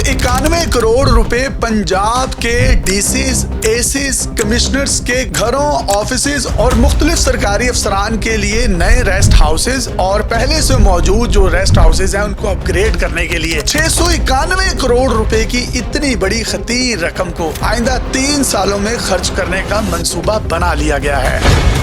691 करोड़ रुपए पंजाब के DCs, ACs, commissioners के घरों, ऑफिसेज और मुख्तलिफ सरकारी अफसरान के लिए नए रेस्ट हाउसेज और पहले से मौजूद जो रेस्ट हाउसेज हैं उनको अपग्रेड करने के लिए 691 करोड़ रुपए की इतनी बड़ी खतीर रकम को आइंदा 3 सालों में खर्च करने का मंसूबा बना लिया गया है।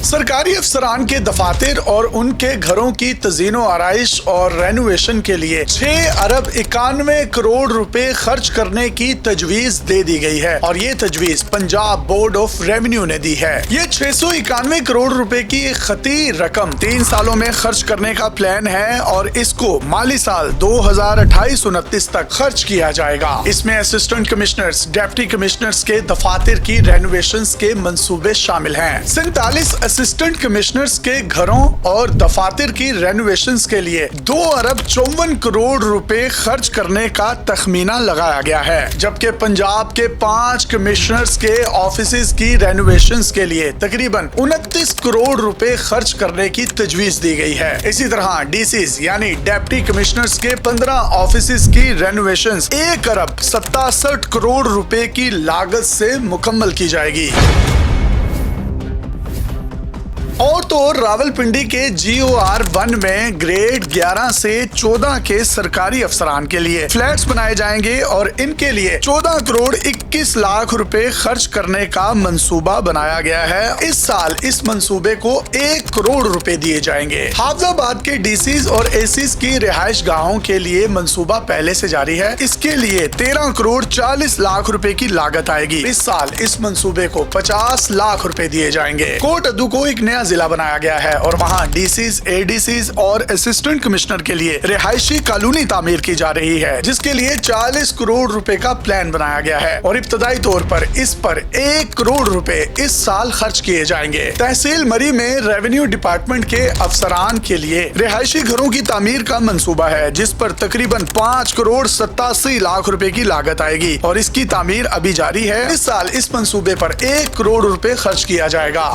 सरकारी अफसरान के दफातर और उनके घरों की तज़ीनो आराइश और रेनोवेशन के लिए 6 अरब 91 करोड़ रुपए खर्च करने की तजवीज दे दी गई है और ये तजवीज पंजाब बोर्ड ऑफ रेवेन्यू ने दी है। ये 691 करोड़ रुपए की एक खतीर रकम 3 सालों में खर्च करने का प्लान है और इसको माली साल 2028-29 तक खर्च किया जाएगा। इसमें असिस्टेंट कमिश्नर्स, डिप्टी कमिश्नर्स के दफातर की रेनोवेशन के मंसूबे शामिल हैं। 47 असिस्टेंट कमिश्नर्स के घरों और दफातर की रेनोवेशंस के लिए 2 अरब 54 करोड़ रुपए खर्च करने का तखमीना लगाया गया है, जबकि पंजाब के 5 कमिश्नर्स के ऑफिसेज की रेनोवेशंस के लिए तकरीबन 29 करोड़ रुपए खर्च करने की तजवीज दी गई है। इसी तरह डीसीज यानी डिप्टी कमिश्नर्स के 15 ऑफिसेज की रेनोवेशंस 1 अरब 67 करोड़ रुपए की लागत से मुकम्मल की जाएगी। और तो रावलपिंडी के GOR 1 में ग्रेड 11 से 14 के सरकारी अफसरान के लिए फ्लैट्स बनाए जाएंगे और इनके लिए 14 करोड़ 21 लाख रुपए खर्च करने का मंसूबा बनाया गया है। इस साल इस मंसूबे को 1 करोड़ रुपए दिए जाएंगे। हाफजाबाद के डीसीज और एसीज की रिहाइश गाहों के लिए मंसूबा पहले से जारी है। इसके लिए 13 करोड़ 40 लाख रुपए की लागत आएगी। इस साल इस मंसूबे को 50 लाख रुपए दिए जाएंगे। कोट अद्दू को एक नया जिला बनाया गया है और वहां डीसीज, एडीसीज और असिस्टेंट कमिश्नर के लिए रिहायशी कॉलोनी तामीर की जा रही है, जिसके लिए 40 करोड़ रुपए का प्लान बनाया गया है और इब्तदाई तौर पर इस पर 1 करोड़ रुपए इस साल खर्च किए जाएंगे। तहसील मरी में रेवेन्यू डिपार्टमेंट के अफसरान के लिए रिहायशी घरों की तामीर का मंसूबा है, जिस पर तकरीबन 5 करोड़ 87 लाख रुपए की लागत आएगी और इसकी तामीर अभी जारी है। इस साल इस मंसूबे पर 1 करोड़ रुपए खर्च किया जाएगा।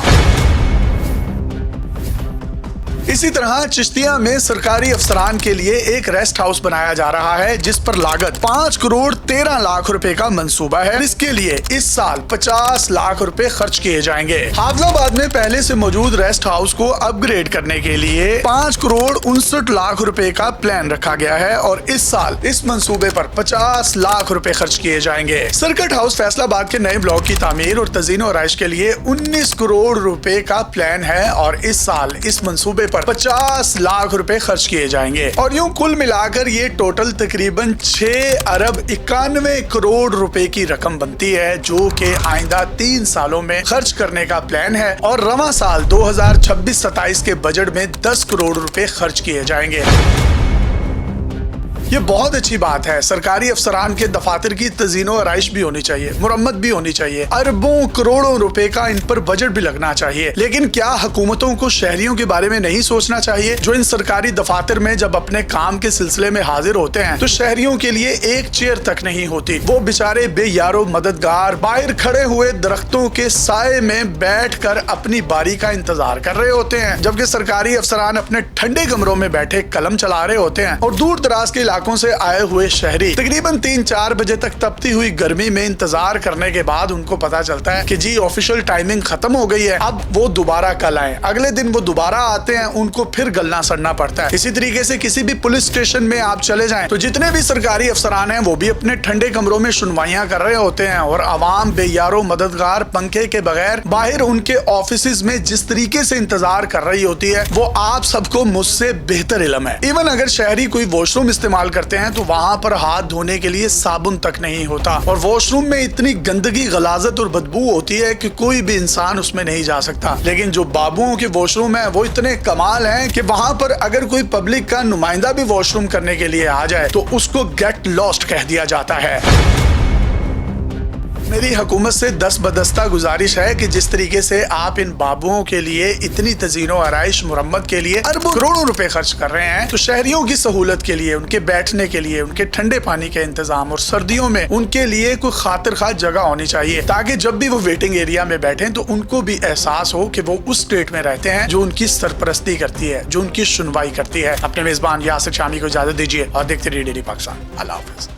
इसी तरह चिश्तिया में सरकारी अफसरान के लिए एक रेस्ट हाउस बनाया जा रहा है, जिस पर लागत 5 करोड़ 13 लाख रुपए का मंसूबा है। इसके लिए इस साल 50 लाख रुपए खर्च किए जाएंगे। हाफजाबाद में पहले से मौजूद रेस्ट हाउस को अपग्रेड करने के लिए 5 करोड़ 59 लाख रुपए का प्लान रखा गया है और इस साल इस मंसूबे पर 50 लाख रुपए खर्च किए जाएंगे। सर्किट हाउस फैसलाबाद के नए ब्लॉक की तामीर और तज़ीनो आराइश के लिए 19 करोड़ रुपए का प्लान है और इस साल इस मंसूबे पर 50 लाख रुपए खर्च किए जाएंगे और यूं कुल मिलाकर ये टोटल तकरीबन 6 अरब 91 करोड़ रुपए की रकम बनती है, जो कि आइंदा 3 सालों में खर्च करने का प्लान है और रवा साल 2026-27 के बजट में 10 करोड़ रुपए खर्च किए जाएंगे। ये बहुत अच्छी बात है। सरकारी अफसरान के दफातर की तज़ीनो आराइश भी होनी चाहिए, मुरम्मत भी होनी चाहिए, अरबों करोड़ों रुपए का इन पर बजट भी लगना चाहिए। लेकिन क्या हुकूमतों को शहरियों के बारे में नहीं सोचना चाहिए, जो इन सरकारी दफातर में जब अपने काम के सिलसिले में हाजिर होते हैं तो शहरियों के लिए एक चेयर तक नहीं होती। वो बेचारे बेयारो मददगार बाहर खड़े हुए दरख्तों के साए में बैठ कर अपनी बारी का इंतजार कर रहे होते हैं, जबकि सरकारी अफसरान अपने ठंडे कमरों में बैठे कलम चला रहे होते हैं और दूर दराज के इलाकों से आए हुए शहरी तकरीबन 3-4 बजे तक तपती हुई गर्मी में इंतजार करने के बाद उनको पता चलता है कि जी ऑफिशियल टाइमिंग खत्म हो गई है, अब वो दोबारा कल आए। अगले दिन वो दोबारा आते हैं, उनको फिर गलना सड़ना पड़ता है। इसी तरीके से किसी भी पुलिस स्टेशन में आप चले जाएं तो जितने भी सरकारी अफसरान हैं वो भी अपने ठंडे कमरों में सुनवाइयां कर रहे होते हैं और आवाम बेयारो मददगार पंखे के बगैर बाहर उनके ऑफिस में जिस तरीके से इंतजार कर रही होती है वो आप सबको मुझसे बेहतर इल्म है। इवन अगर शहरी कोई वॉशरूम इस्तेमाल करते हैं तो वहां पर हाथ धोने के लिए साबुन तक नहीं होता और वॉशरूम में इतनी गंदगी, गलाजत और बदबू होती है कि कोई भी इंसान उसमें नहीं जा सकता। लेकिन जो बाबुओं के वॉशरूम है वो इतने कमाल हैं कि वहां पर अगर कोई पब्लिक का नुमाइंदा भी वॉशरूम करने के लिए आ जाए तो उसको गेट लॉस्ट कह दिया जाता है। मेरी हुकूमत से दस्तबदस्ता गुजारिश है कि जिस तरीके से आप इन बाबुओं के लिए इतनी तजीनो आराइश मुरम्मत के लिए अरबों करोड़ों रुपए खर्च कर रहे हैं, तो शहरियों की सहूलत के लिए, उनके बैठने के लिए, उनके ठंडे पानी के इंतजाम और सर्दियों में उनके लिए कोई खातिर खा जगह होनी चाहिए, ताकि जब भी वो वेटिंग एरिया में बैठे तो उनको भी एहसास हो कि वो उस स्टेट में रहते हैं जो उनकी सरपरस्ती करती है, जो उनकी सुनवाई करती है। अपने मेजबान यासिर शामी को इजाजत दीजिए और देखते रहिए डेली पाकिस्तान। अल्लाह हाफिज।